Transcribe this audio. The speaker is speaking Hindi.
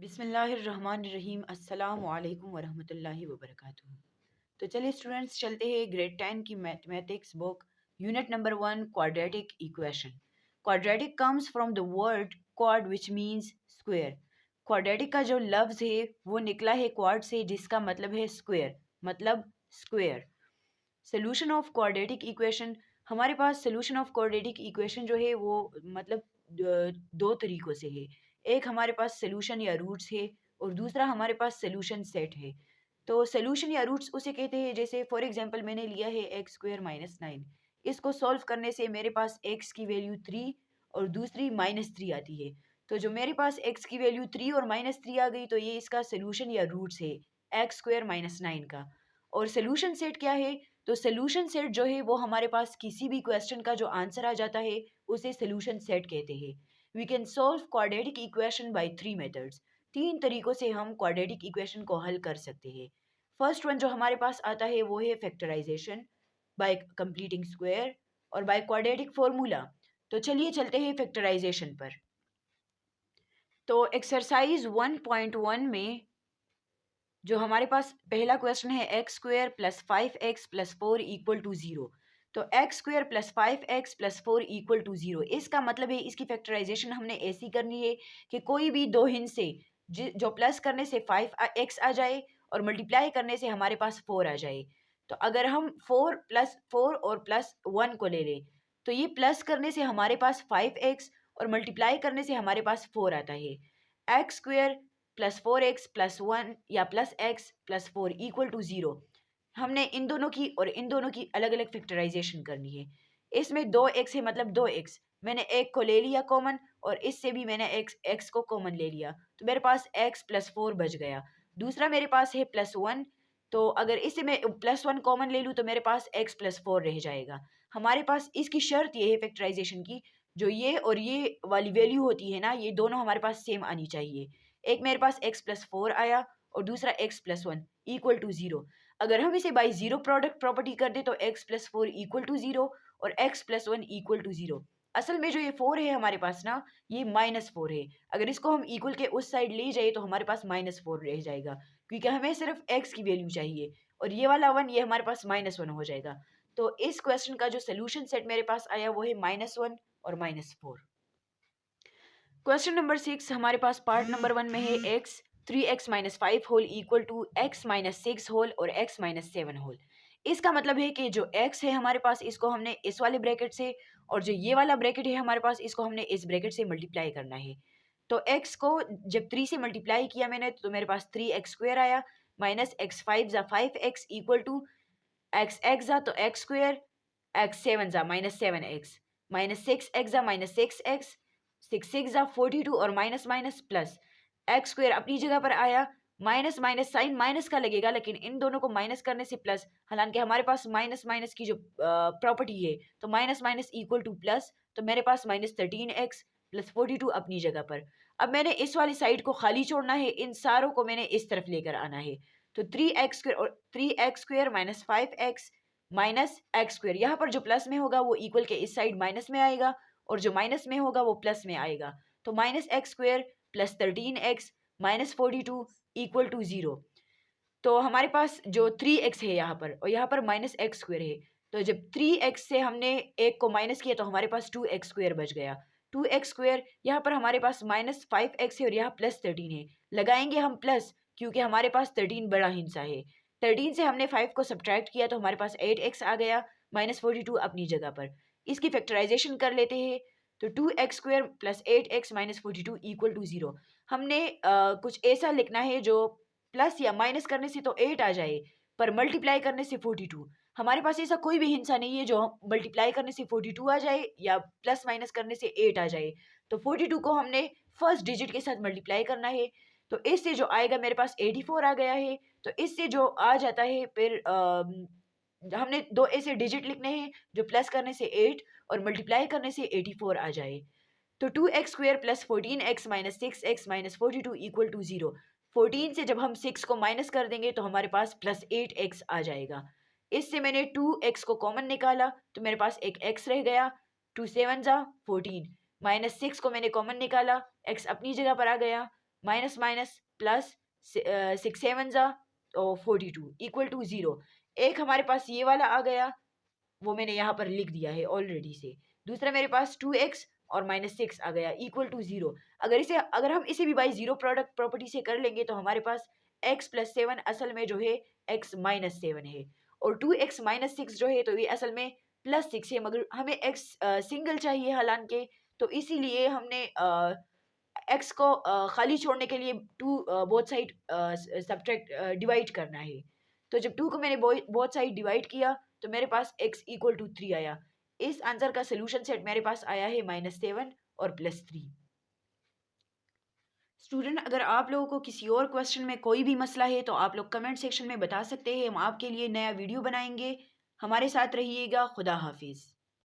बिस्मिल्लाहिर्रहमानिर्रहीम अस्सलामु अलैकुम वरहमतुल्लाहि वबरकातुहू। तो चलिए स्टूडेंट्स चलते हैं ग्रेड 10 की mathematics book unit number 1 quadratic equation. Quadratic comes from the word quad which means square. Quadratic का जो लफ्ज़ है वो निकला है क्वाड से जिसका मतलब है स्क्वायर, मतलब square. Solution of quadratic equation, हमारे पास सोल्यूशन ऑफ क्वाड्रेटिक इक्वेशन जो है वो मतलब दो तरीक़ों से है। एक हमारे पास सोल्यूशन या रूट्स है और दूसरा हमारे पास सोल्यूशन सेट है। तो सोल्यूशन या रूट्स उसे कहते हैं, जैसे फॉर एग्जांपल मैंने लिया है एक्स स्क्वायर माइनस 9। इसको सॉल्व करने से मेरे पास एक्स की वैल्यू 3 और दूसरी -3 आती है। तो जो मेरे पास एक्स की वैल्यू 3 और -3 आ गई तो ये इसका सोल्यूशन या रूट्स है एक्स स्क्वायर माइनस 9 का। और सोल्यूशन सेट क्या है? तो सोल्यूशन सेट जो है वो हमारे पास किसी भी क्वेश्चन का जो आंसर आ जाता है उसे सोल्यूशन सेट कहते हैं। We can solve quadratic equation by 3 methods. 3 तरीक़ों से हम क्वाड्रेटिक इक्वेशन को हल कर सकते हैं। फर्स्ट वन जो हमारे पास आता है वो है फैक्टराइजेशन बाय कंप्लीटिंग स्क्वायर और बाय क्वाड्रेटिक फॉर्मूला। तो चलिए चलते हैं फैक्टराइजेशन पर। तो एक्सरसाइज 1.1 में जो हमारे पास पहला क्वेश्चन है x square plus 5x plus 4 equal to 0। तो x square plus 5x plus 4 equal to 0, इसका मतलब है इसकी फैक्टराइजेशन हमने ऐसी करनी है कि कोई भी दो हिंद से जो प्लस करने से 5x आ जाए और मल्टीप्लाई करने से हमारे पास 4 आ जाए। तो अगर हम 4 प्लस 4 और प्लस 1 को ले लें तो ये प्लस करने से हमारे पास 5x और मल्टीप्लाई करने से हमारे पास 4 आता है। X square plus 4x plus 1 या plus x plus 4 equal to 0, हमने इन दोनों की और इन दोनों की अलग अलग फैक्टराइजेशन करनी है। इसमें 2x है मतलब 2x, मैंने एक को ले लिया कॉमन और इससे भी मैंने x को कॉमन ले लिया तो मेरे पास x प्लस 4 बच गया। दूसरा मेरे पास है प्लस 1, तो अगर इससे मैं प्लस 1 कॉमन ले लूँ तो मेरे पास x प्लस 4 रह जाएगा। हमारे पास इसकी शर्त ये है फैक्टराइजेशन की, जो ये और ये वाली वैल्यू होती है ना, ये दोनों हमारे पास सेम आनी चाहिए। एक मेरे पास x प्लस 4 आया और दूसरा x प्लस 1 इक्वल टू 0। अगर हम इसे बाई जीरो प्रोडक्ट प्रॉपर्टी कर दे तो x प्लस 4 इक्वल टू 0 और x प्लस 1 इक्वल टू 0। असल में जो ये 4 है हमारे पास ना, ये -4 है। अगर इसको हम इक्वल के उस साइड ले जाए तो हमारे पास -4 रह जाएगा, क्योंकि हमें सिर्फ x की वैल्यू चाहिए और ये वाला 1 ये हमारे पास -1 हो जाएगा। तो इस क्वेश्चन का जो सोल्यूशन सेट मेरे पास आया वो है -1 और -4। क्वेश्चन नंबर 6 हमारे पास पार्ट नंबर 1 में है x 3x minus 5 whole equal to x minus 6 whole और x माइनस 7 होल। इसका मतलब है कि जो x है हमारे पास इसको हमने इस वाले ब्रैकेट से और जो ये वाला ब्रैकेट है हमारे पास इसको हमने इस ब्रैकेट से मल्टीप्लाई करना है। तो x को जब 3 से मल्टीप्लाई किया मैंने तो मेरे पास 3x स्क्वायर आया, माइनस एक्स 5 ज़ा 5x equal to x x ज़ा तो एक्स स्क्वायर, एक्स 7 ज़ा -7x, माइनस 6x ज़ा -6x, 6 ज़ा 42 और minus minus plus x square अपनी जगह पर आया। माइनस माइनस साइन माइनस का लगेगा लेकिन इन दोनों को माइनस करने से प्लस, हालांकि हमारे पास माइनस माइनस की जो प्रॉपर्टी है तो minus minus equal two plus, तो मेरे पास -13x प्लस 42 अपनी जगह पर। अब मैंने इस वाली साइड को खाली छोड़ना है, इन सारों को मैंने इस तरफ लेकर आना है। तो 3x स्क्वायर और 3x square minus 5x minus x square, यहाँ पर जो प्लस में होगा वो इक्वल के इस साइड माइनस में आएगा और जो माइनस में होगा वो प्लस में आएगा। तो minus x square plus 13x minus 42 equal to 0। तो हमारे पास जो 3x है यहाँ पर और यहाँ पर माइनस एक्स स्क्वायर है, तो जब 3x से हमने एक को माइनस किया तो हमारे पास 2x स्क्वायर बच गया। 2x स्क्वायर यहाँ पर हमारे पास -5x है और यहाँ +13 है, लगाएंगे हम प्लस क्योंकि हमारे पास 13 बड़ा हिस्सा है। 13 से हमने 5 को सब्ट्रैक्ट किया तो हमारे पास 8x आ गया, -42 अपनी जगह पर। इसकी फैक्टराइजेशन कर लेते हैं तो 2x square plus 8x minus 42 equal to 0। हमने कुछ ऐसा लिखना है जो प्लस या माइनस करने से तो 8 आ जाए पर मल्टीप्लाई करने से 42। हमारे पास ऐसा कोई भी हिस्सा नहीं है जो मल्टीप्लाई करने से 42 आ जाए या प्लस माइनस करने से 8 आ जाए। तो 42 को हमने फर्स्ट डिजिट के साथ मल्टीप्लाई करना है, तो इससे जो आएगा मेरे पास 84 आ गया है। तो इससे जो आ जाता है फिर हमने दो ऐसे डिजिट लिखने हैं जो प्लस करने से 8 और मल्टीप्लाई करने से 84 आ जाए। तो 2x square plus 14x minus 6x minus 42 equal to 0। 14 से जब हम 6 को माइनस कर देंगे तो हमारे पास प्लस 8x आ जाएगा। इससे मैंने 2x को कॉमन निकाला तो मेरे पास एक x रह गया, 2 7 ज़ा 14, माइनस 6 को मैंने कॉमन निकाला, x अपनी जगह पर आ गया, माइनस माइनस प्लस 6 7 जा तो 42 इक्वल टू 0। एक हमारे पास ये वाला आ गया, वो मैंने यहाँ पर लिख दिया है ऑलरेडी से। दूसरा मेरे पास 2x और -6 आ गया इक्वल टू 0। अगर हम इसे भी बाई जीरो प्रोडक्ट प्रॉपर्टी से कर लेंगे तो हमारे पास x प्लस 7 असल में जो है x माइनस 7 है, और 2x माइनस 6 जो है तो ये असल में प्लस 6 है, मगर हमें x सिंगल चाहिए हालांकि, तो इसीलिए हमने एक्स को खाली छोड़ने के लिए to both side subtract divide करना है। तो जब टू को मैंने बोथ साइड डिवाइड किया तो मेरे पास x इक्वल टू 3 आया। इस आंसर का सोल्यूशन सेट मेरे पास आया है -7 और +3। स्टूडेंट, अगर आप लोगों को किसी और क्वेश्चन में कोई भी मसला है तो आप लोग कमेंट सेक्शन में बता सकते हैं, हम आपके लिए नया वीडियो बनाएंगे। हमारे साथ रहिएगा। खुदा हाफिज़।